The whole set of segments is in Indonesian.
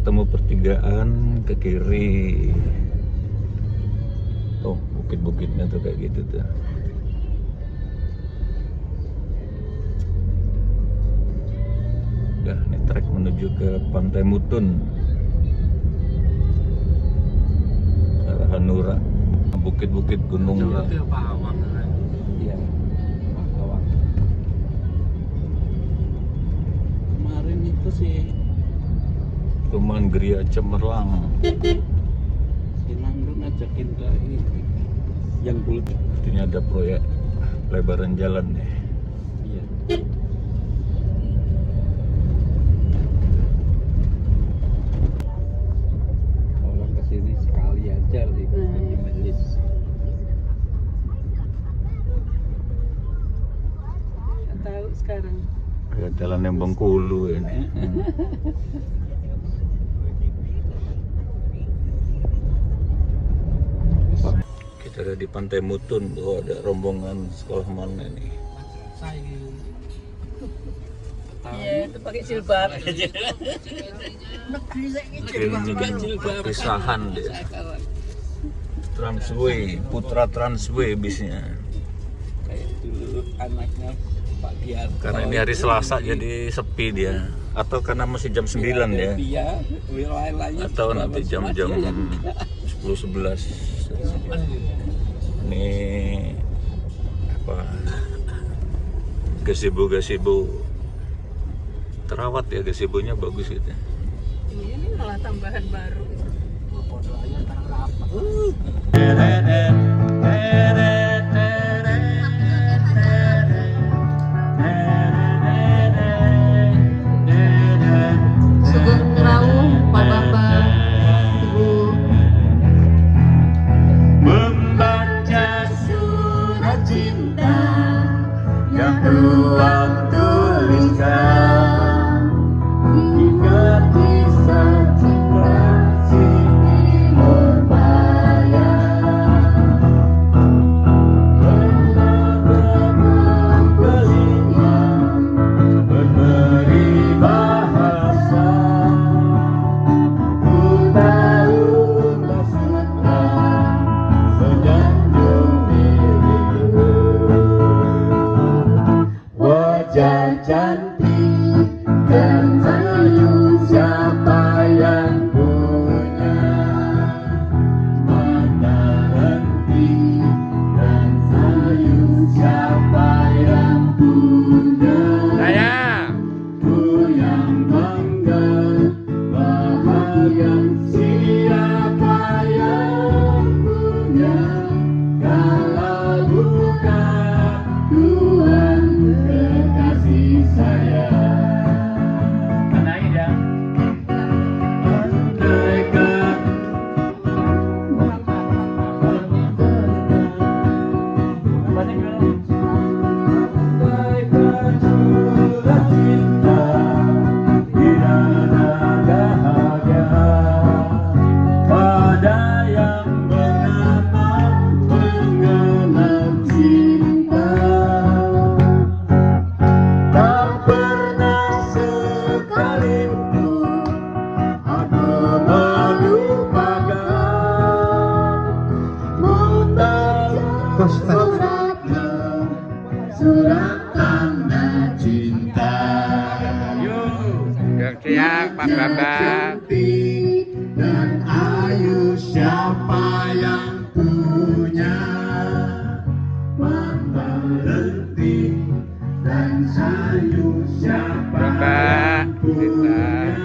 ketemu pertigaan ke kiri. Tuh bukit-bukitnya tuh kayak gitu tuh. Udah, ini trek menuju ke Pantai Mutun, arah Hanura, bukit-bukit gunungnya. Iya, Pahawang. Kemarin itu sih Perumahan Gria Cemerlang. si Nangdun ngajakin ke ini yang dulu. Artinya ada proyek lebaran jalan nih. Iya. Orang kesini sekali aja di Melis. Nggak tahu sekarang. Ya, jalan yang Bengkulu ini. Kita ada di Pantai Mutun tuh, ada rombongan sekolah mana nih? Iya, itu pakai jilbab. Pisahan dia. Transway, Putra Transway bisnya. Kayak dulu anaknya Pak Giarto. Karena ini hari Selasa jadi sepi dia. Atau karena masih jam 9 ya. Iya, wilayahnya Atau nanti jam-jam 10-11. Ini apa? Gazebo terawat ya, gazebonya bagus gitu. Iya, ini malah tambahan baru. Sugeng rawuh Pak Bapak, Ibu. Membaca surat cinta yang Tuhan tuliskan, hingga kisah cinta Siti Nurbaya. Berberi bahasa, ku tahu maksudnya sejanjung dirimu. Wajah cantik dan sayu siapa yang punya, mata henti dan sayu siapa yang punya. Ku yang bangga, bahagia siapa yang punya, kalau bukan Tuhan kekasih saya. Andaikan surat cinta tidak bahagia pada yang bernama pengenal cinta. Tak pernah sekalipun aku melupakan membaca suratnya, surat tanda cinta. Siap Pak Bapak. Dan ayu siapa yang punya, mata letih dan sayu siapa yang punya.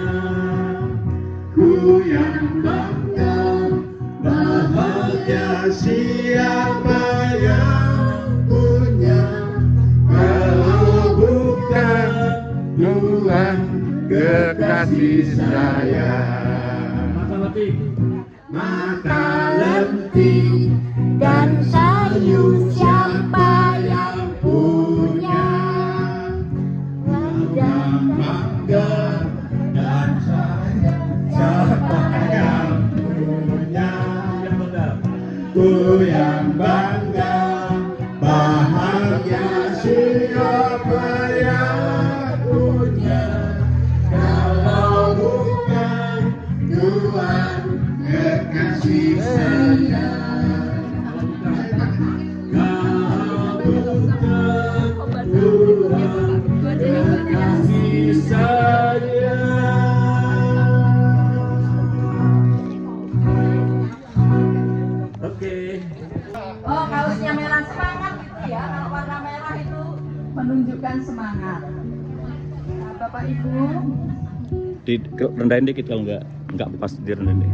Ku yang bangga, bahagia siapa yang punya, kalau bukan Tuhan kekasih saya. Mata lentik Dan sayu siapa yang punya, wajah bangga dan saya siapa yang punya. Ku yang bangga, bahagia siapa yang punya, kalau bukan kasih sayang kau bukan kasih sayang. Oke. Oh, kaosnya merah semangat gitu ya. Kalau warna merah itu menunjukkan semangat. Nah, Bapak Ibu, Rendahin dikit kalau nggak pas direndahin deh.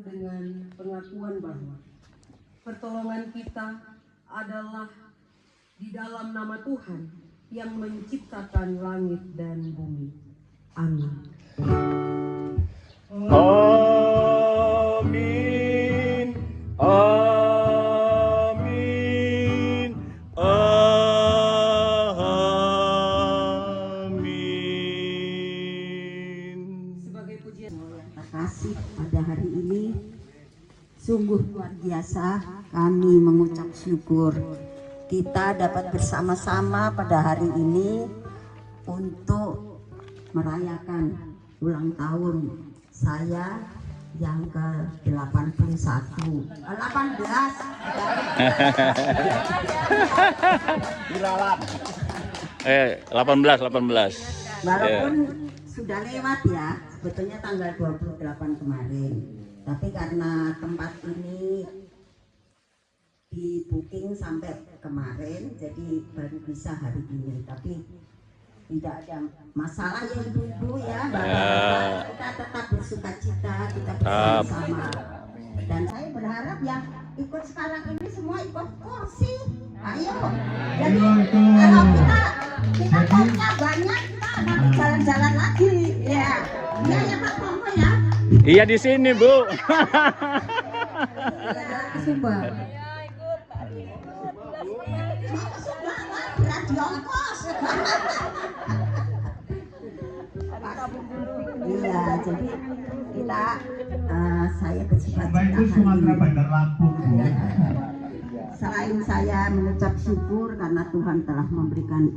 Dengan pengakuan bahwa pertolongan kita adalah di dalam nama Tuhan yang menciptakan langit dan bumi. Amin. Amin. Amin. Amin. Sebagai pujian terima kasih pada hari ini. Sungguh luar biasa, kami mengucap syukur kita dapat bersama-sama pada hari ini untuk merayakan ulang tahun saya yang ke-81 18 18. walaupun sudah lewat ya, sebetulnya tanggal 28 kemarin, tapi karena tempat ini di booking sampai kemarin jadi baru bisa hari ini, tapi tidak ada masalah ya ibu-ibu ya, Bapak, kita tetap bersuka cita, kita bersama-sama. Dan saya berharap yang ikut sekarang ini semua ikut kursi, ayo. Jadi kalau kita kursinya banyak, kita nanti jalan-jalan lagi, ya. Iya ya Pak Tomo ya. Iya di sini Bu. Sumpah. Iya, jadi kita saya bersuka cita selain saya mengucap syukur karena Tuhan telah memberikan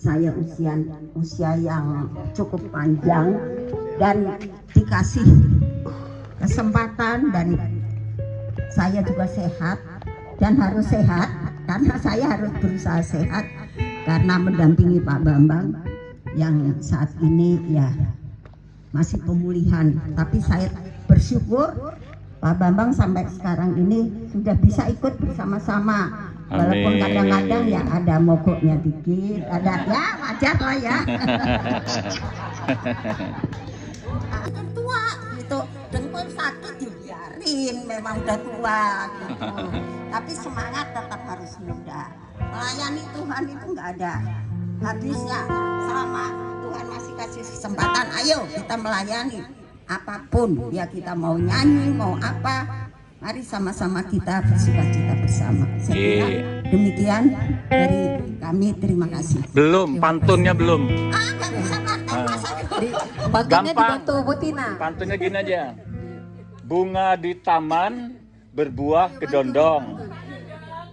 saya usia yang cukup panjang dan dikasih kesempatan, dan saya juga sehat dan harus sehat karena saya harus berusaha sehat karena mendampingi Pak Bambang yang saat ini ya masih pemulihan, tapi saya bersyukur Pak Bambang sampai sekarang ini sudah bisa ikut bersama-sama. Walaupun kadang-kadang ya ada mogoknya dikit, ada ya wajar lah ya. Kan tua gitu, dengkul sakit dibiarin, memang udah tua gitu. Tapi semangat tetap harus muda. Melayani Tuhan itu nggak ada habisnya. Selama Tuhan masih kasih kesempatan, ayo kita melayani apapun ya, kita mau nyanyi mau apa, mari sama-sama kita bersuka cita bersama. Saya kira demikian dari kami, terima kasih. Belum, pantunnya belum. Nggak bisa pantun masa Pantunnya Gampang. dibantu Bu Tina. Pantunnya gini aja. Bunga di taman berbuah kedondong.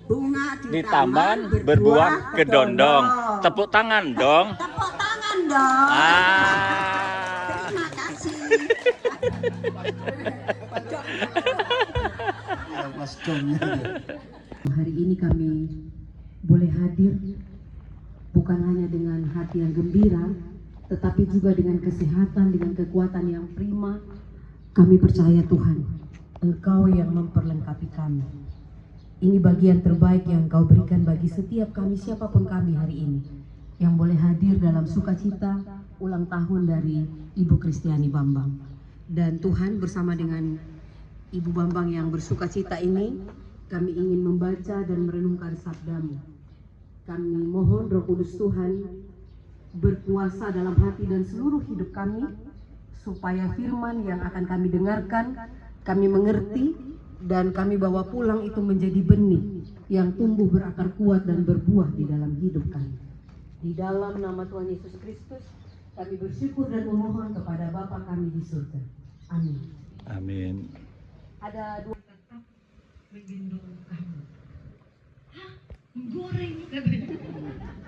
Bunga Di taman berbuah kedondong. Tepuk tangan dong. Tepuk tangan dong. Terima kasih. Hari ini kami boleh hadir bukan hanya dengan hati yang gembira, tetapi juga dengan kesehatan, dengan kekuatan yang prima. Kami percaya Tuhan, Engkau yang memperlengkapi kami. Ini bagian terbaik yang Engkau berikan bagi setiap kami, siapapun kami hari ini, yang boleh hadir dalam sukacita ulang tahun dari Ibu Kristiani Bambang. Dan Tuhan bersama dengan Ibu Bambang yang bersukacita ini, kami ingin membaca dan merenungkan sabda-Mu. Kami mohon Roh Kudus Tuhan berkuasa dalam hati dan seluruh hidup kami, supaya firman yang akan kami dengarkan, kami mengerti, dan kami bawa pulang itu menjadi benih yang tumbuh berakar kuat dan berbuah di dalam hidup kami. Di dalam nama Tuhan Yesus Kristus, kami bersyukur dan memohon kepada Bapa kami di surga. Amin. Amin. Ada dua tetap menggendong kamu. Hah? Menggoreng katanya.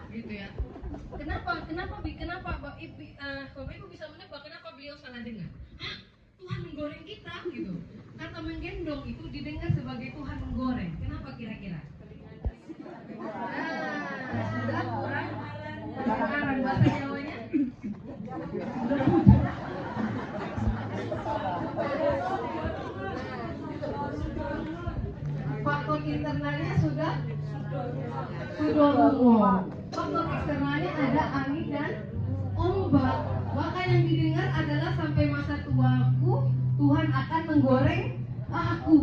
Gitu ya. Kenapa Bapak Ibu bisa menebak kenapa beliau salah dengar. Hah? Tuhan menggoreng kita gitu. Kata menggendong itu didengar sebagai Tuhan menggoreng. Kenapa kira-kira? Sudah kurang kedengaran bahasa Jawanya. Faktor internalnya sudah lumpuh. Faktor eksternalnya ada angin dan ombak. Maka yang didengar adalah sampai masa tuaku Tuhan akan menggoreng aku.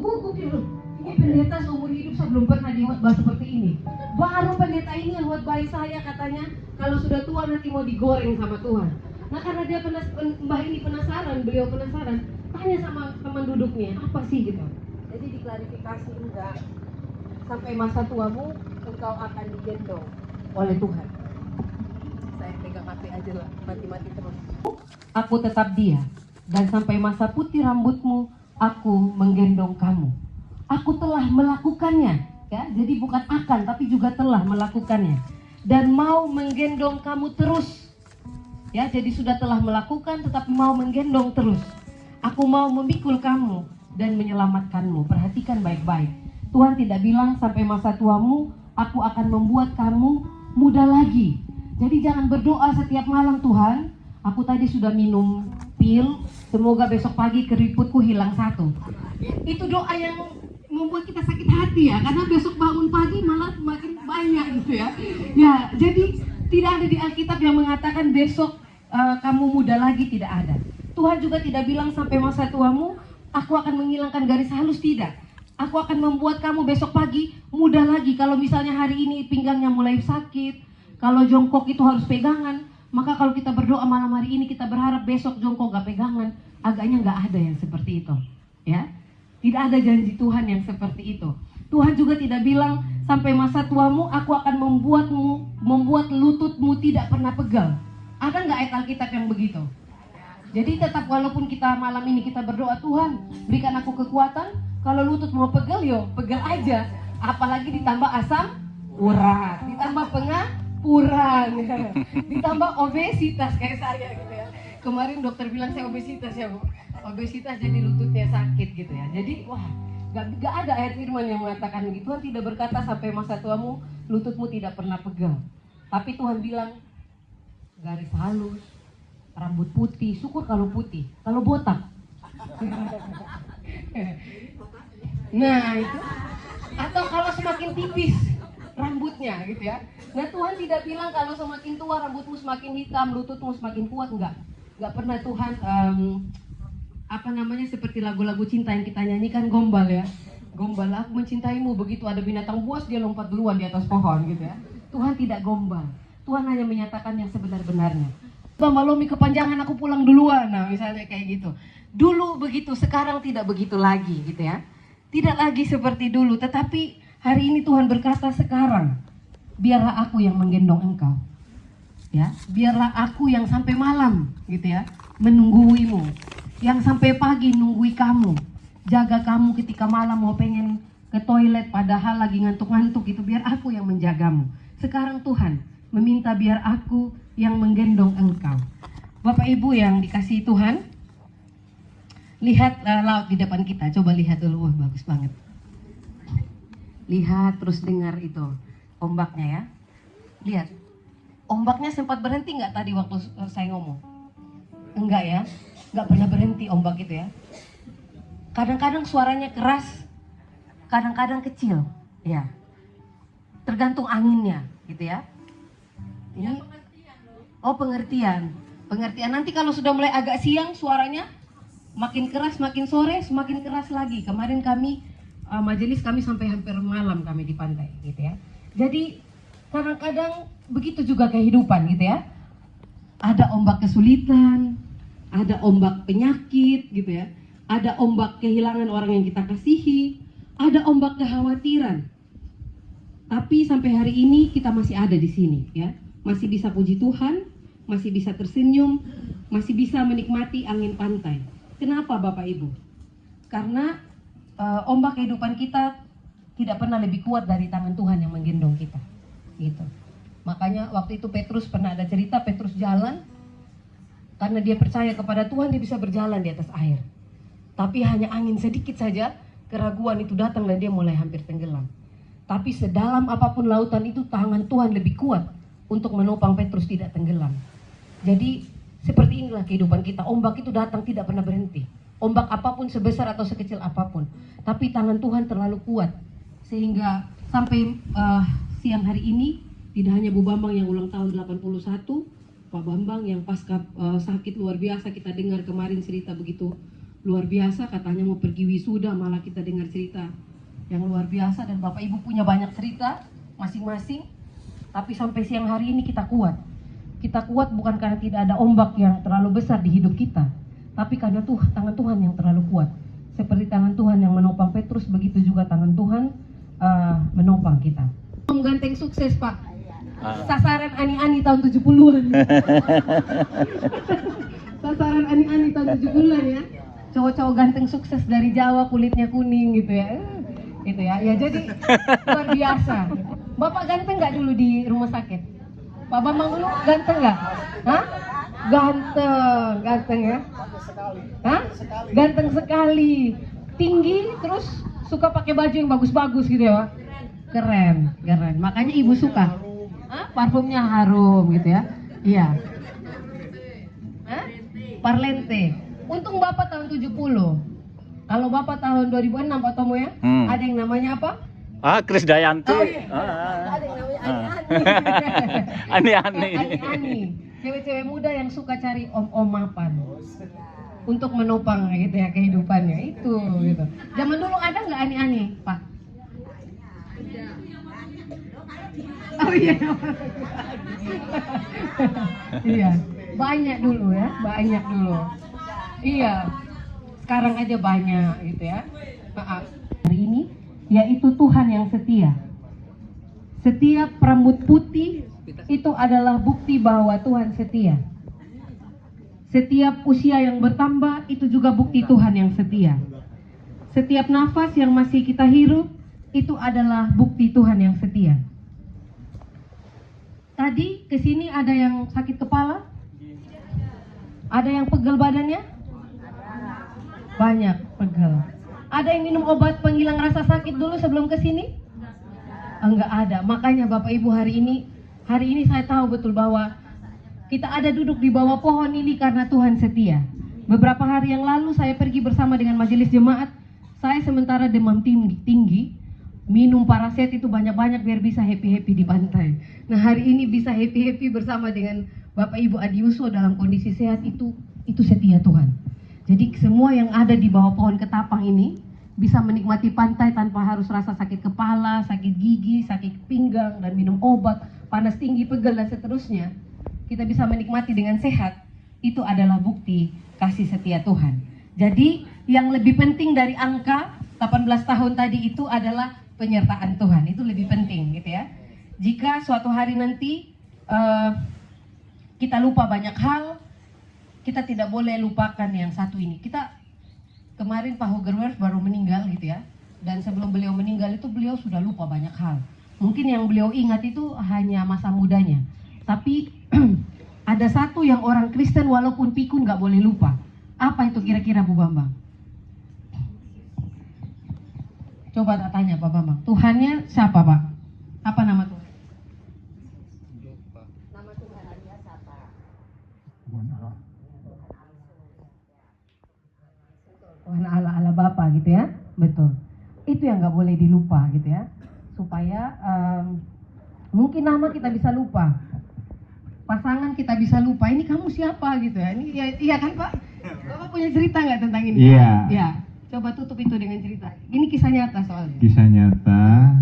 Ini pendeta seumur hidup saya belum pernah dikhotbah seperti ini. Baru pendeta ini yang khotbah saya katanya kalau sudah tua nanti mau digoreng sama Tuhan. Nah karena dia Mbah ini penasaran, beliau penasaran, tanya sama teman duduknya, apa sih gitu. Jadi diklarifikasi enggak. Sampai masa tuamu engkau akan digendong oleh Tuhan. Saya pegang HP aja lah, mati-mati terus. Aku tetap dia, dan sampai masa putih rambutmu, aku menggendong kamu. Aku telah melakukannya, ya. Jadi bukan akan, tapi juga telah melakukannya. Dan mau menggendong kamu terus. Ya, jadi sudah telah melakukan, tetapi mau menggendong terus. Aku mau memikul kamu dan menyelamatkanmu. Perhatikan baik-baik. Tuhan tidak bilang sampai masa tuamu, aku akan membuat kamu muda lagi. Jadi jangan berdoa setiap malam, Tuhan, aku tadi sudah minum pil, semoga besok pagi keriputku hilang 1. Itu doa yang membuat kita sakit hati ya, karena besok bangun pagi malah makin banyak gitu ya. Ya, jadi tidak ada di Alkitab yang mengatakan besok kamu muda lagi, tidak ada. Tuhan juga tidak bilang sampai masa tuamu, aku akan menghilangkan garis halus, tidak. Aku akan membuat kamu besok pagi muda lagi. Kalau misalnya hari ini pinggangnya mulai sakit, kalau jongkok itu harus pegangan, maka kalau kita berdoa malam hari ini kita berharap besok jongkok gak pegangan, agaknya gak ada yang seperti itu, ya. Tidak ada janji Tuhan yang seperti itu. Tuhan juga tidak bilang sampai masa tuamu aku akan membuat lututmu tidak pernah pegal. Ada nggak ayat Alkitab yang begitu? Jadi tetap walaupun kita malam ini kita berdoa, Tuhan berikan aku kekuatan, kalau lutut mau pegal yo pegal aja. Apalagi ditambah asam urat, ditambah pengapuran, ditambah obesitas kayak saya gitu ya. Kemarin dokter bilang saya obesitas ya Bu. Obesitas jadi lututnya sakit gitu ya. Jadi wah, gak ada ayat firman yang mengatakan begitu. Tuhan tidak berkata sampai masa tuamu lututmu tidak pernah pegal. Tapi Tuhan bilang garis halus, rambut putih, syukur kalau putih, kalau botak. Nah itu, atau kalau semakin tipis rambutnya gitu ya. Nah Tuhan tidak bilang kalau semakin tua rambutmu semakin hitam, lututmu semakin kuat, enggak pernah Tuhan seperti lagu-lagu cinta yang kita nyanyikan, gombal ya. Gombal, aku mencintaimu, begitu ada binatang buas dia lompat duluan di atas pohon gitu ya. Tuhan tidak gombal. Tuhan hanya menyatakan yang sebenar-benarnya. Malomi kepanjangan aku pulang duluan. Nah, misalnya kayak gitu. Dulu begitu, sekarang tidak begitu lagi gitu ya. Tidak lagi seperti dulu, tetapi hari ini Tuhan berkata sekarang, biarlah aku yang menggendong engkau. Ya, biarlah aku yang sampai malam gitu ya, menungguimu. Yang sampai pagi nunggui kamu, jaga kamu ketika malam mau pengen ke toilet padahal lagi ngantuk-ngantuk itu, biar aku yang menjagamu. Sekarang Tuhan meminta biar aku yang menggendong engkau. Bapak Ibu yang dikasihi Tuhan, lihat laut di depan kita, coba lihat dulu, wah bagus banget. Lihat terus dengar itu ombaknya ya. Lihat, ombaknya sempat berhenti nggak tadi waktu saya ngomong? Enggak ya. Nggak pernah berhenti ombak itu ya. Kadang-kadang suaranya keras, kadang-kadang kecil, ya. Tergantung anginnya, gitu ya. Ini, pengertian. Nanti kalau sudah mulai agak siang, suaranya makin keras, makin sore, semakin keras lagi. Kemarin kami majelis kami sampai hampir malam kami di pantai, gitu ya. Jadi kadang-kadang begitu juga kehidupan, gitu ya. Ada ombak kesulitan. Ada ombak penyakit gitu ya. Ada ombak kehilangan orang yang kita kasihi. Ada ombak kekhawatiran. Tapi sampai hari ini kita masih ada di sini ya. Masih bisa puji Tuhan, masih bisa tersenyum, masih bisa menikmati angin pantai. Kenapa Bapak Ibu? Karena ombak kehidupan kita tidak pernah lebih kuat dari tangan Tuhan yang menggendong kita. Gitu. Makanya waktu itu Petrus pernah ada cerita, Petrus jalan Karena dia percaya kepada Tuhan, dia bisa berjalan di atas air. Tapi hanya angin sedikit saja, keraguan itu datang dan dia mulai hampir tenggelam. Tapi sedalam apapun lautan itu, tangan Tuhan lebih kuat untuk menopang Petrus tidak tenggelam. Jadi seperti inilah kehidupan kita. Ombak itu datang tidak pernah berhenti. Ombak apapun, sebesar atau sekecil apapun. Tapi tangan Tuhan terlalu kuat. Sehingga sampai siang hari ini, tidak hanya Bu Bambang yang ulang tahun 81, Pak Bambang yang pasca sakit luar biasa, kita dengar kemarin cerita begitu luar biasa, katanya mau pergi wisuda, malah kita dengar cerita yang luar biasa, dan Bapak Ibu punya banyak cerita masing-masing. Tapi sampai siang hari ini kita kuat. Kita kuat bukan karena tidak ada ombak yang terlalu besar di hidup kita, tapi karena tangan Tuhan yang terlalu kuat. Seperti tangan Tuhan yang menopang Petrus, begitu juga tangan Tuhan menopang kita. Om Ganteng sukses, Pak. Sasaran ani-ani tahun 70-an. Sasaran ani-ani tahun 70-an ya. Cowok-cowok ganteng sukses dari Jawa, kulitnya kuning gitu ya. Gitu ya. Ya jadi luar biasa. Bapak ganteng nggak dulu di rumah sakit? Pak Bambang dulu ganteng nggak? Hah? Ganteng ya? Hah? Ganteng sekali. Tinggi, terus suka pakai baju yang bagus-bagus gitu ya, Pak. Keren. Makanya ibu suka. Hah? Parfumnya harum gitu ya. Iya. Hah? Parlente. Untung Bapak tahun 70. Kalau Bapak tahun 2006 Pak Tomo ya, ada yang namanya apa? Krisdayanti. Oh, iya. Ada yang namanya Ani-ani. Ani-ani. Cewek-cewek muda yang suka cari om-om mapan untuk menopang gitu ya kehidupannya itu gitu. Zaman dulu ada nggak ani-ani, Pak? Oh iya. Iya, banyak dulu ya, banyak dulu. Iya, sekarang aja banyak gitu ya. Maaf. Hari ini yaitu Tuhan yang setia. Setiap rambut putih itu adalah bukti bahwa Tuhan setia. Setiap usia yang bertambah itu juga bukti Tuhan yang setia. Setiap nafas yang masih kita hirup itu adalah bukti Tuhan yang setia. Tadi kesini ada yang sakit kepala? Ada yang pegel badannya? Banyak pegel. Ada yang minum obat penghilang rasa sakit dulu sebelum kesini? Enggak ada. Makanya Bapak Ibu hari ini saya tahu betul bahwa kita ada duduk di bawah pohon ini karena Tuhan setia. Beberapa hari yang lalu saya pergi bersama dengan majelis jemaat. Saya sementara demam tinggi, minum paraset itu banyak-banyak biar bisa happy-happy di pantai. Nah hari ini bisa happy-happy bersama dengan Bapak Ibu Adiuso dalam kondisi sehat, itu setia Tuhan. Jadi semua yang ada di bawah pohon ketapang ini bisa menikmati pantai tanpa harus rasa sakit kepala, sakit gigi, sakit pinggang, dan minum obat, panas tinggi, pegel, dan seterusnya. Kita bisa menikmati dengan sehat. Itu adalah bukti kasih setia Tuhan. Jadi yang lebih penting dari angka 18 tahun tadi itu adalah penyertaan Tuhan. Itu lebih penting gitu ya. Jika suatu hari nanti kita lupa banyak hal, kita tidak boleh lupakan yang satu ini. Kemarin Pak Hogerwerf baru meninggal gitu ya. Dan sebelum beliau meninggal itu beliau sudah lupa banyak hal. Mungkin yang beliau ingat itu hanya masa mudanya. Tapi ada satu yang orang Kristen walaupun pikun nggak boleh lupa. Apa itu kira-kira Bu Bambang? Coba tak tanya Pak Bambang. Tuhannya siapa Pak? Apa nama Tuhan? Nama Tuhannya siapa? Tuhan Allah Bapa gitu ya. Betul. Itu yang nggak boleh dilupa gitu ya. Supaya mungkin nama kita bisa lupa, pasangan kita bisa lupa, ini kamu siapa gitu ya. Ini iya kan Pak? Bapak punya cerita nggak tentang ini? Iya. Ya. Coba tutup itu dengan cerita. Ini kisah nyata soalnya. Kisah nyata.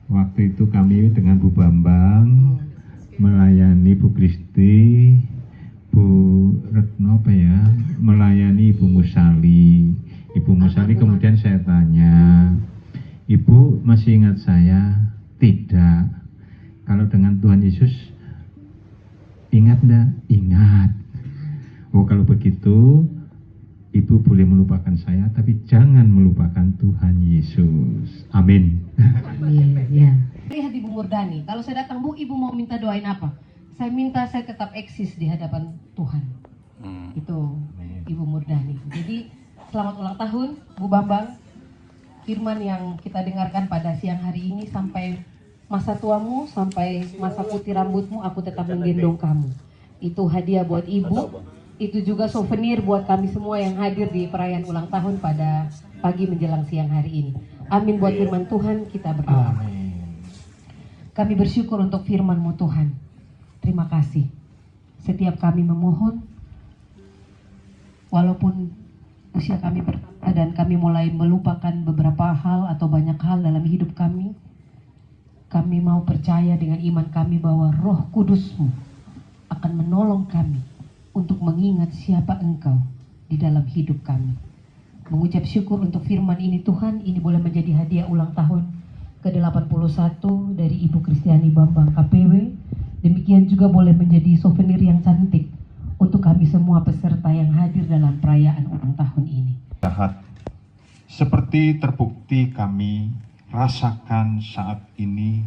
Waktu itu kami dengan Bu Bambang melayani Bu Kristi, Bu Retno apa ya, melayani Ibu Musali. Ibu Musali kemudian saya tanya, Ibu masih ingat saya? Tidak. Kalau dengan Tuhan Yesus ingat enggak? Ingat. Oh kalau begitu Ibu boleh melupakan saya, tapi jangan melupakan Tuhan Yesus. Amin. Iya. Lihat Ibu Murdani, kalau saya datang, Bu, Ibu mau minta doain apa? Saya minta saya tetap eksis di hadapan Tuhan. Ibu Murdani. Jadi selamat ulang tahun Bu Bambang. Firman yang kita dengarkan pada siang hari ini, sampai masa tuamu, sampai masa putih rambutmu, aku tetap menggendong kamu. Itu hadiah buat Ibu. Itu juga souvenir buat kami semua yang hadir di perayaan ulang tahun pada pagi menjelang siang hari ini. Amin buat firman Tuhan, kita berdoa. Kami bersyukur untuk firman-Mu Tuhan. Terima kasih. Setiap kami memohon, walaupun usia kami bertambah dan kami mulai melupakan beberapa hal atau banyak hal dalam hidup kami mau percaya dengan iman kami bahwa Roh Kudus-Mu akan menolong kami untuk mengingat siapa Engkau di dalam hidup kami. Mengucap syukur untuk firman ini Tuhan, ini boleh menjadi hadiah ulang tahun ke-81 dari Ibu Kristiani Bambang KPW. Demikian juga boleh menjadi souvenir yang cantik untuk kami semua peserta yang hadir dalam perayaan ulang tahun ini. Jahat, seperti terbukti kami rasakan saat ini,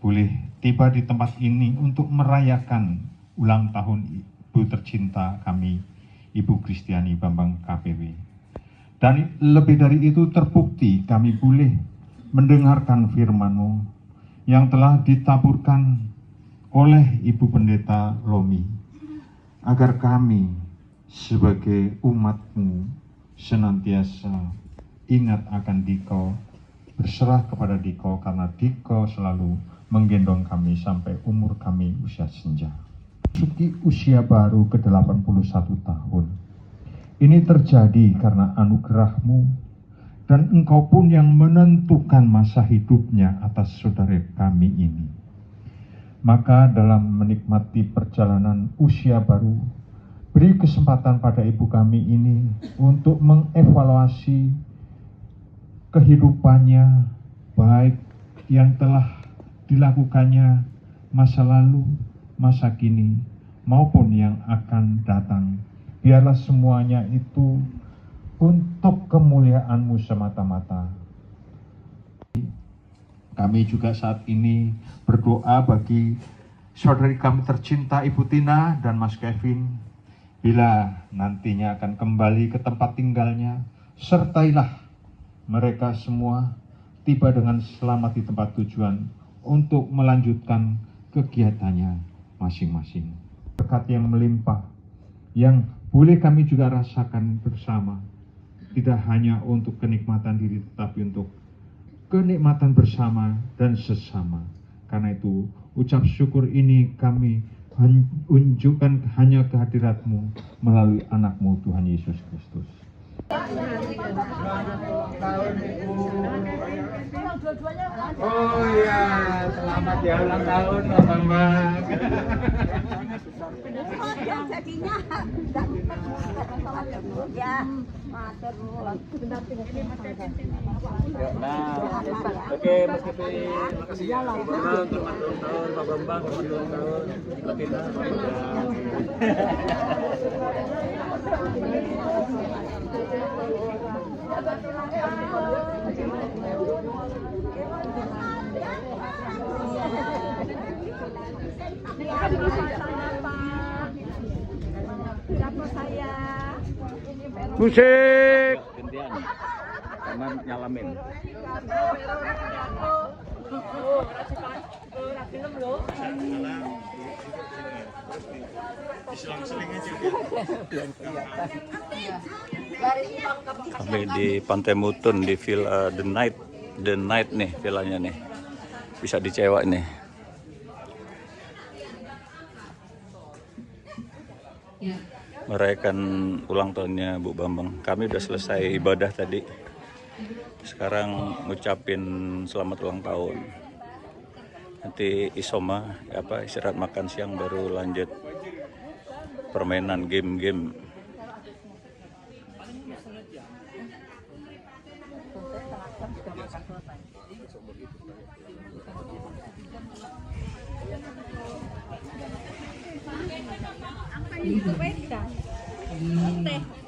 boleh tiba di tempat ini untuk merayakan ulang tahun Ibu tercinta kami, Ibu Kristiani Bambang KPW. Dan lebih dari itu terbukti kami boleh mendengarkan firman-Mu yang telah ditaburkan oleh Ibu Pendeta Lomi, agar kami sebagai umat-Mu senantiasa ingat akan Dikau, berserah kepada Dikau, karena Dikau selalu menggendong kami sampai umur kami usia senja. Memasuki usia baru ke-81 tahun. Ini terjadi karena anugerah-Mu, dan Engkau pun yang menentukan masa hidupnya atas saudara kami ini. Maka dalam menikmati perjalanan usia baru, beri kesempatan pada ibu kami ini untuk mengevaluasi kehidupannya, baik yang telah dilakukannya masa lalu, masa kini, maupun yang akan datang. Biarlah semuanya itu untuk kemuliaan-Mu semata-mata. Kami juga saat ini berdoa bagi saudari kami tercinta Ibu Tina dan Mas Kevin, bila nantinya akan kembali ke tempat tinggalnya, sertailah mereka semua tiba dengan selamat di tempat tujuan untuk melanjutkan kegiatannya masing-masing. Berkat yang melimpah, yang boleh kami juga rasakan bersama, tidak hanya untuk kenikmatan diri, tetapi untuk kenikmatan bersama dan sesama. Karena itu, ucap syukur ini kami unjukkan hanya kehadirat-Mu melalui anak-Mu Tuhan Yesus Kristus. Oh iya, selamat ya ulang tahun Pak Bambang. Jadinya ya, matur nuwun. Nah, oke Mas Kevin, makasih ya. Selamat ulang tahun Pak Bambang, selamat ulang tahun Mbak Tina, musik gantian sama nyalamin. Kami di Pantai Mutun di Villa The Night nih, villanya nih, bisa dicewa nih. Merayakan ulang tahunnya Bu Bambang. Kami udah selesai ibadah tadi. Sekarang ngucapin selamat ulang tahun. Nanti isoma, istirahat makan siang, baru lanjut permainan game-game.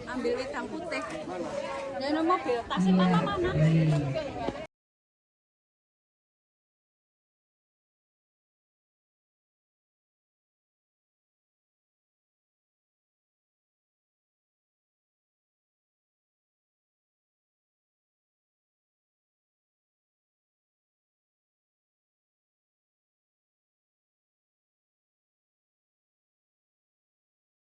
Ambil wedang putih. Dan mobil tasnya mana?